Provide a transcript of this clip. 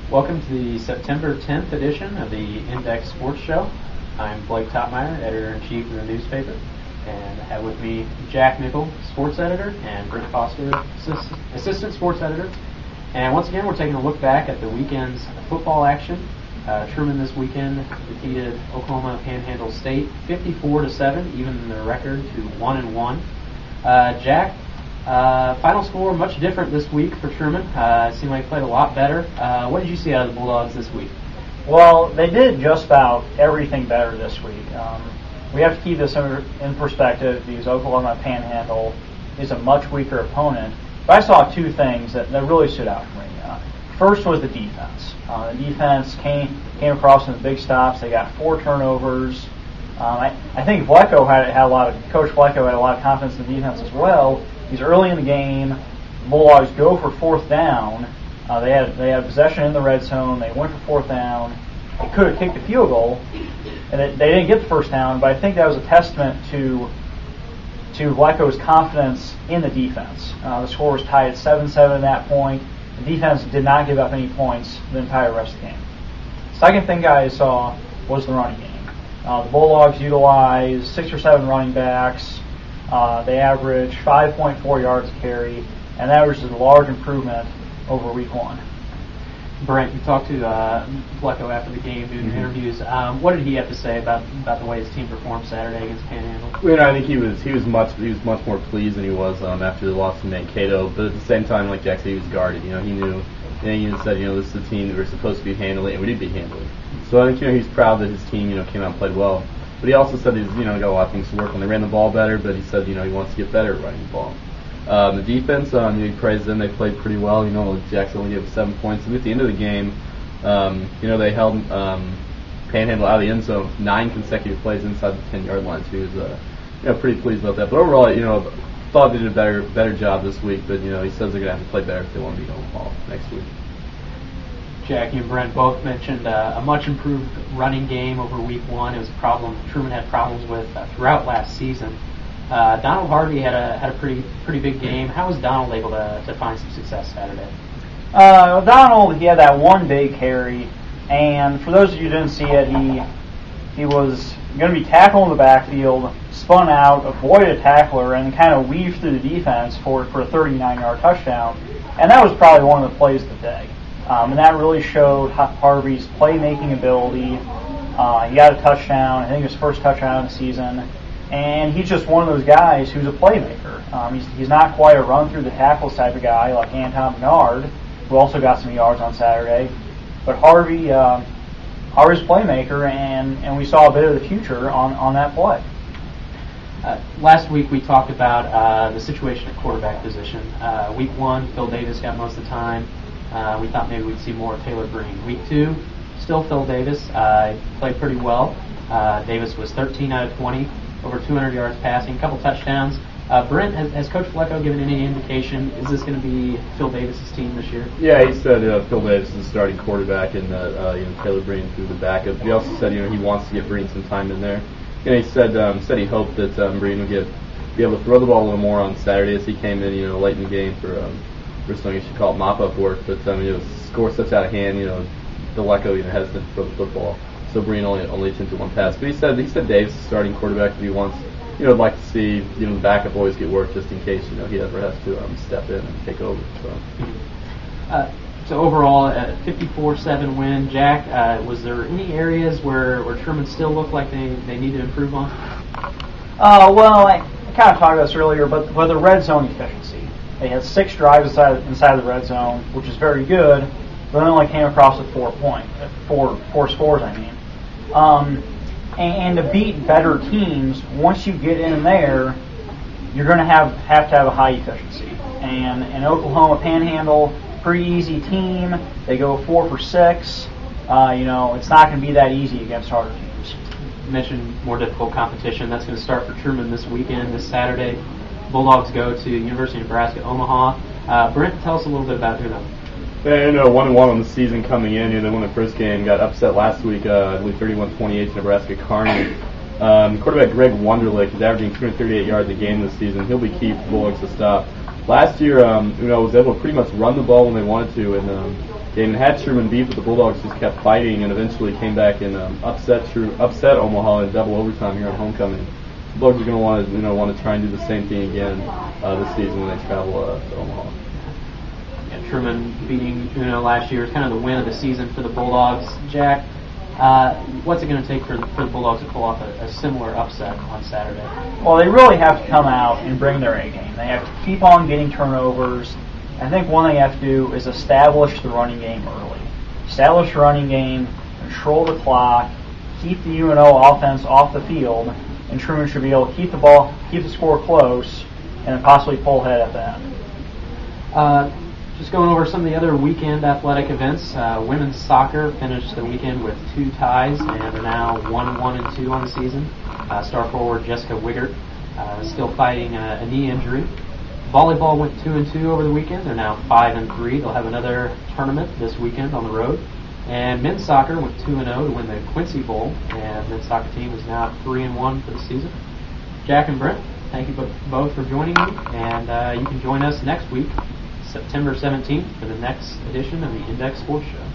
Welcome to the September 10th edition of the Index Sports Show. I'm Blake Topmeyer, editor-in-chief of the newspaper, and I have with me Jack Nickel, sports editor, and Brent Foster, assistant sports editor. And once again, we're taking a look back at the weekend's football action. Truman this weekend defeated Oklahoma Panhandle State 54-7, even their record to 1-1. Jack, final score much different this week for Truman. It seemed like they played a lot better. What did you see out of the Bulldogs this week? Well, they did just about everything better this week. We have to keep this in perspective because Oklahoma Panhandle is a much weaker opponent. But I saw two things that really stood out for me. First was the defense. The defense came across in the big stops. They got 4 turnovers. I think Coach Flecko had a lot of confidence in the defense as well. He's early in the game. The Bulldogs go for fourth down. They had possession in the red zone. They went for fourth down. They could have kicked a field goal, and they didn't get the first down. But I think that was a testament to Flecko's confidence in the defense. The score was tied at 7-7 at that point. The defense did not give up any points the entire rest of the game. Second thing I saw was the running game. The Bulldogs utilized 6 or 7 running backs. They averaged 5.4 yards a carry, and that was a large improvement over week 1. Brent, you talked to Flecko after the game doing interviews. What did he have to say about the way his team performed Saturday against Panhandle? Well, I think he was much more pleased than he was after the loss to Mankato. But at the same time, like Jack said, he was guarded. He knew. And he said, this is the team that we're supposed to be handling, and we did be handling. So I think he's proud that his team came out and played well. But he also said he's got a lot of things to work on. They ran the ball better, but he said he wants to get better at running the ball. The defense, he praised them. They played pretty well. Jackson only gave 7 points. And at the end of the game, they held Panhandle out of the end zone 9 consecutive plays inside the 10-yard line. So he was pretty pleased about that. But overall, thought they did a better job this week. But he says they're going to have to play better if they want to beat Omaha next week. Jackie and Brent both mentioned a much improved running game over week 1. It was a problem Truman had problems with throughout last season. Donald Harvey had a pretty big game. How was Donald able to find some success Saturday? Donald, he had that one big carry, and for those of you who didn't see it, he was going to be tackled in the backfield, spun out, avoided a tackler, and kind of weaved through the defense for a 39-yard touchdown. And that was probably one of the plays of the day. And that really showed Harvey's playmaking ability. He got a touchdown. I think his first touchdown of the season. And he's just one of those guys who's a playmaker. He's not quite a run-through-the-tackles type of guy like Anton Bernard, who also got some yards on Saturday. But Harvey's a playmaker, and we saw a bit of the future on that play. Last week we talked about the situation at quarterback position. Week 1, Phil Davis got most of the time. We thought maybe we'd see more of Taylor Green. Week 2, still Phil Davis. Played pretty well. Davis was 13 out of 20, over 200 yards passing, a couple touchdowns. Brent, has Coach Flecko given any indication, is this going to be Phil Davis' team this year? Yeah, he said Phil Davis is the starting quarterback and Taylor Breen through the backup. He also said he wants to get Breen some time in there. He said he hoped that Breen would be able to throw the ball a little more on Saturday as he came in late in the game for I guess you call it mop-up work. But the score such out of hand, Flecko hesitant to throw the football. So Breen only attempted one pass. But he said Davis is the starting quarterback, but he wants would like to see the backup always get work just in case he ever has to step in and take over. So overall, a 54-7 win. Jack, was there any areas where Truman still looked like they need to improve on? Well, I kind of talked about this earlier, but the red zone efficiency. They had 6 drives inside the red zone, which is very good, but they only came across with 4 scores. And to beat better teams, once you get in there, you're going to have to have a high efficiency. And Oklahoma Panhandle, pretty easy team. They go 4 for 6. It's not going to be that easy against harder teams. You mentioned more difficult competition. That's going to start for Truman this weekend, this Saturday. Bulldogs go to University of Nebraska, Omaha. Brent, tell us a little bit about who them. They 1-1 on the season coming in. They won the first game, got upset last week, I believe 31-28 to Nebraska Kearney. Quarterback Greg Wunderlich is averaging 238 yards a game this season. He'll be key for Bulldogs to stop. Last year, was able to pretty much run the ball when they wanted to, and game and had Truman beat, but the Bulldogs just kept fighting and eventually came back and upset Omaha in double overtime here on homecoming. The Bulldogs are going to want to try and do the same thing again this season when they travel to Omaha. Yeah, Truman beating Uno last year is kind of the win of the season for the Bulldogs. Jack, what's it going to take for the Bulldogs to pull off a similar upset on Saturday? Well, they really have to come out and bring their A game. They have to keep on getting turnovers. I think one thing they have to do is establish the running game early. Establish the running game, control the clock, keep the UNO offense off the field, and Truman should be able to keep the score close, and then possibly pull ahead at the end. Just going over some of the other weekend athletic events. Women's soccer finished the weekend with 2 ties and are now 1-1-2 on the season. Star forward Jessica Wiggert still fighting a knee injury. Volleyball went 2-2 over the weekend. They're now 5-3. They'll have another tournament this weekend on the road. And men's soccer went 2-0 to win the Quincy Bowl, and the men's soccer team is now 3-1 for the season. Jack and Brent, thank you both for joining me, and you can join us next week, September 17th, for the next edition of the Index Sports Show.